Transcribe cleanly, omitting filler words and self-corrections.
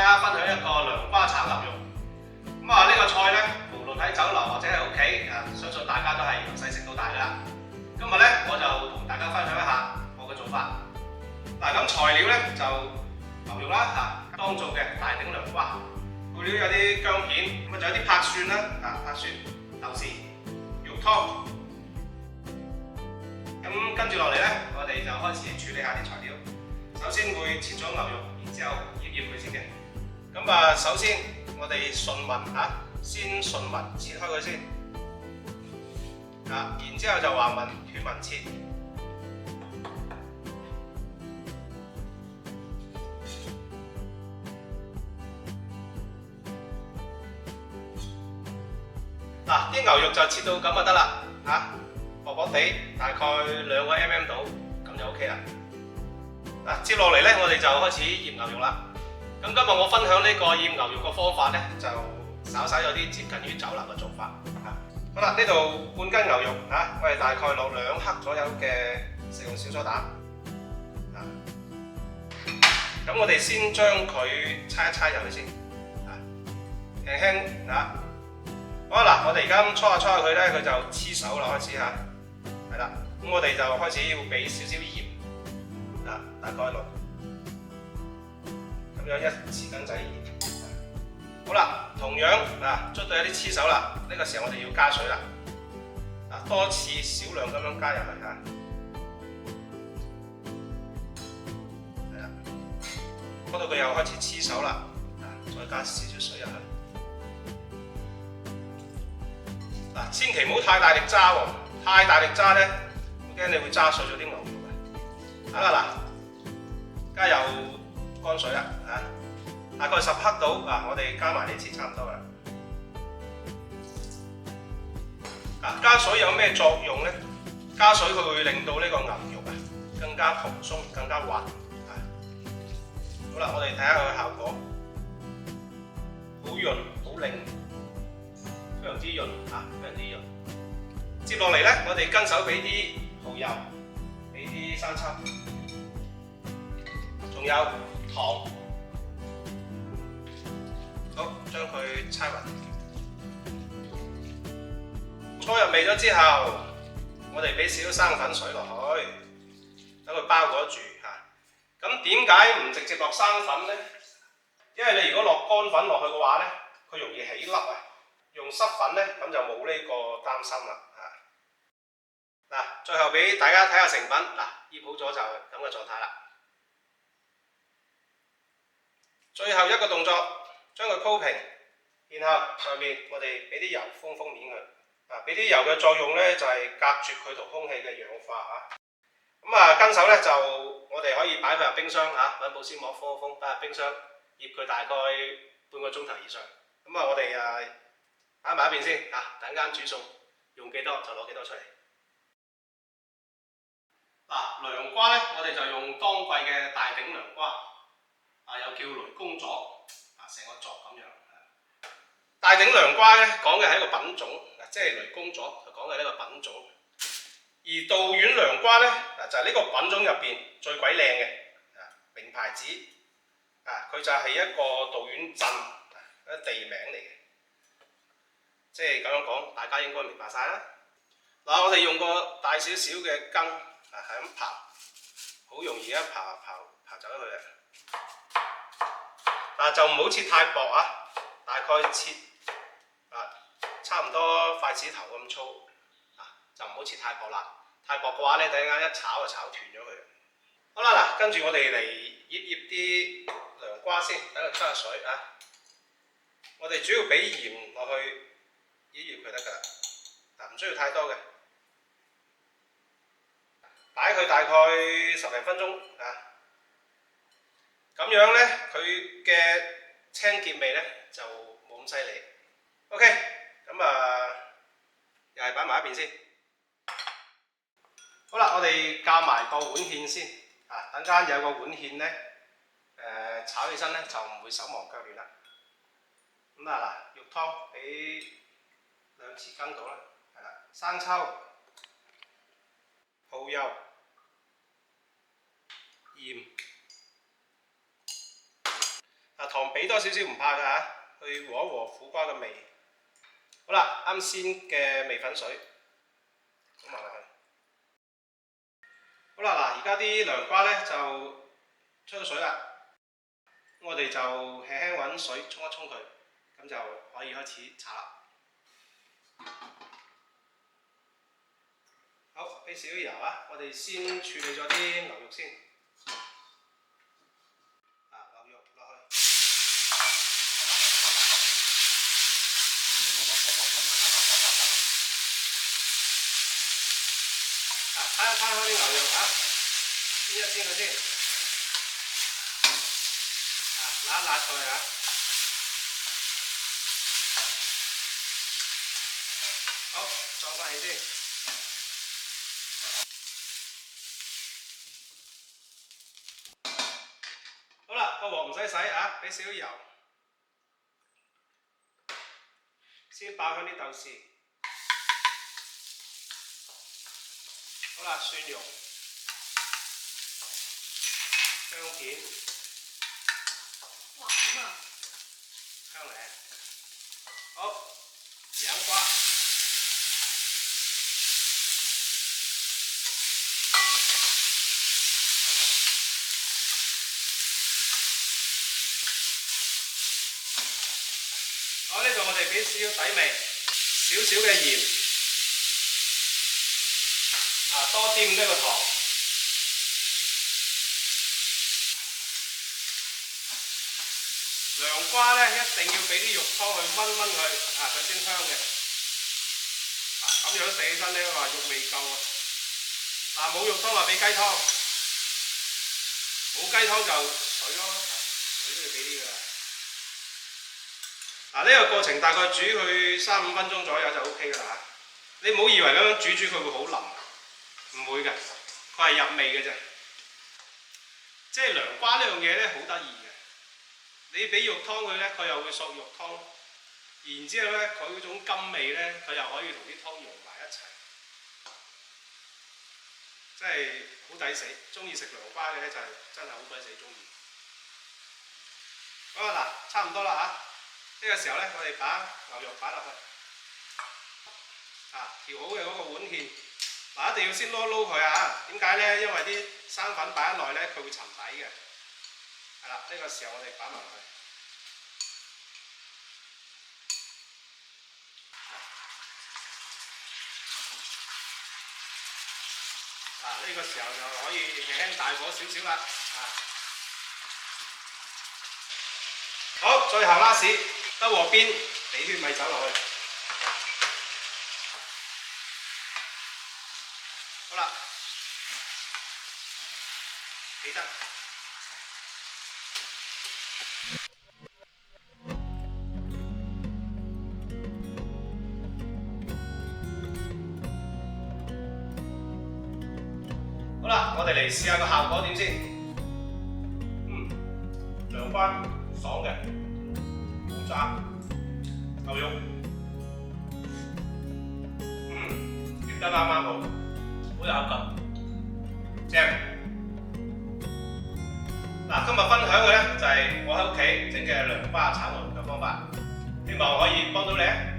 家分享一個涼瓜炒牛肉。咁啊，呢個菜咧，無論喺酒樓或者喺屋企相信大家都係由細食到大㗎啦。今日咧，我就同大家分享一下我嘅做法。嗱，咁材料咧就牛肉啦，當造嘅大頂涼瓜。配料有啲薑片，咁啊仲有啲拍蒜啦，拍蒜、豆豉、肉湯。咁跟住落嚟咧，我哋就開始處理下啲材料。首先會切咗牛肉，然之後醃佢先嘅。咁啊，首先我哋順紋先順紋切開佢先。然之後就橫紋、斷紋切。啲牛肉就切到咁就得啦，薄薄地，大概2個 mm 度，咁就 OK 啦。接落嚟咧，我哋就開始醃牛肉啦。咁今日我分享呢個醃牛肉嘅方法咧，就稍稍有啲接近於酒樓嘅做法。好啦，呢度半斤牛肉我哋大概落2克左右嘅食用小蘇打。咁我哋先將佢搓一搓入去先，輕輕好啦，我哋而家搓下佢咧，佢就黐手啦，開始係啦。咁我哋就開始要俾少少鹽，大概落咁樣1匙羹仔鹽。好啦，同樣捽到有啲黐手啦，呢個時候我哋要加水啦。多次少量咁樣加入去係啦。嗰度佢又開始黐手啦，再加少少水入去。千祈唔好太大力揸喎，太大力揸咧，我驚你會揸碎咗啲牛肉嘅。好啦，加油乾水啦，大概10克到，我哋加埋呢次差唔多啦。加水有咩作用咧？加水佢會令到呢個牛肉更加蓬鬆、更加滑。好啦，我哋睇下佢嘅效果，好潤、好靚。非常之潤，非常之潤。接落嚟咧，我哋跟手俾啲蠔油，俾啲生抽，仲有糖。好，將佢搓勻。搓入味咗之後，我哋俾少少生粉水落去，等佢包裹住咁點解唔直接落生粉咧？因為你如果落乾粉落去嘅話咧，佢容易起粒用濕粉咧，咁就冇呢個擔心啦。最後俾大家睇下成品，醃好咗就咁嘅狀態啦。最後一個動作，將佢鋪平，然後上面我哋俾啲油封面佢。俾啲油嘅作用咧，就係隔絕佢同空氣嘅氧化咁跟手咧就我哋可以擺佢入冰箱揾保鮮膜封一封，擺入冰箱醃佢大概半個鐘頭以上。咁我哋擺埋一邊先，等間煮餸用幾多就攞幾多出嚟。涼瓜咧，我哋就用當季嘅大頂涼瓜，又叫雷公左，成個左咁樣。大頂涼瓜咧講嘅係一個品種，即係雷公左就講嘅呢個品種。而道丸涼瓜咧就係呢個品種入邊最鬼靚嘅名牌子，佢就係一個道丸鎮一地名嚟嘅。即係咁樣講，大家應該明白晒啦。我哋用個大少少嘅羹，係咁刨，好容易一刨走咗佢嘅。就唔好切太薄大概切差唔多筷子頭咁粗，就唔好切太薄啦。太薄嘅話咧，突然間一炒就炒斷咗佢。好啦，跟住我哋嚟醃啲涼瓜先，等佢出下水我哋主要俾鹽落去。醃佢得㗎啦，唔需要太多嘅，擺佢大概10零分鐘咁樣咧，佢嘅青澀味咧就冇咁犀利。OK，咁又係擺埋一邊先。好啦，我哋校埋個碗芡先等間有個碗芡咧，炒起身咧就唔會手忙腳亂啦。咁肉湯俾2匙羹到啦，生抽、蠔油、鹽。糖俾多少少唔怕㗎嚇，去和一和苦瓜嘅味。好啦，啱先嘅味粉水，咁埋落去。好啦，嗱，而家啲涼瓜咧就出咗水啦，我哋就輕輕揾水沖一沖佢，咁就可以開始炒啦。好，俾少少油啊！我哋先處理咗啲牛肉先。牛肉落去。攤一攤開啲牛肉嚇，煎一煎佢先。揦一揦佢嚇。好，裝翻起先。好啦，個鑊唔使洗啊，俾少少油，先爆香啲豆豉。好啦，蒜蓉、薑片，哇，點啊？香嚟。好，洋瓜。好，呢度我哋俾少少底味，少少嘅鹽，多啲呢個糖。涼瓜咧一定要俾啲肉湯去燜燜佢，佢先香嘅。咁樣食起身咧話肉味夠啊。冇肉湯話俾雞湯，冇雞湯就水咯，水都要俾啲㗎。呢個過程大概煮佢3-5分鐘左右就 OK 㗎啦嚇。你唔好以為咁樣煮佢會好腍，唔會嘅，佢係入味嘅啫。即係涼瓜呢樣嘢咧好得意嘅，你俾肉湯佢咧，佢又會索肉湯，然之後咧佢嗰種甘味咧，佢又可以同啲湯融埋一齊，真係好抵死。中意食涼瓜嘅咧就係真係好鬼死中意。好啦，嗱，差唔多啦嚇。呢個時候咧，我哋把牛肉擺落去，調好嘅嗰個碗芡，一定要先撈一撈佢啊！點解咧？因為啲生粉擺得耐咧，佢會沉底嘅。係啦，呢個時候我哋擺埋落去。呢個時候就可以輕輕大火少少啦。好，最後拉屎。得鑊邊，俾啲米酒落去。好啦，記得。好啦，我哋嚟試下個效果點先。涼瓜爽嘅。牛肉，醃得啱啱好，好有口感，正。今日分享嘅咧就係我喺屋企整嘅涼瓜炒牛肉嘅方法，希望可以幫到你。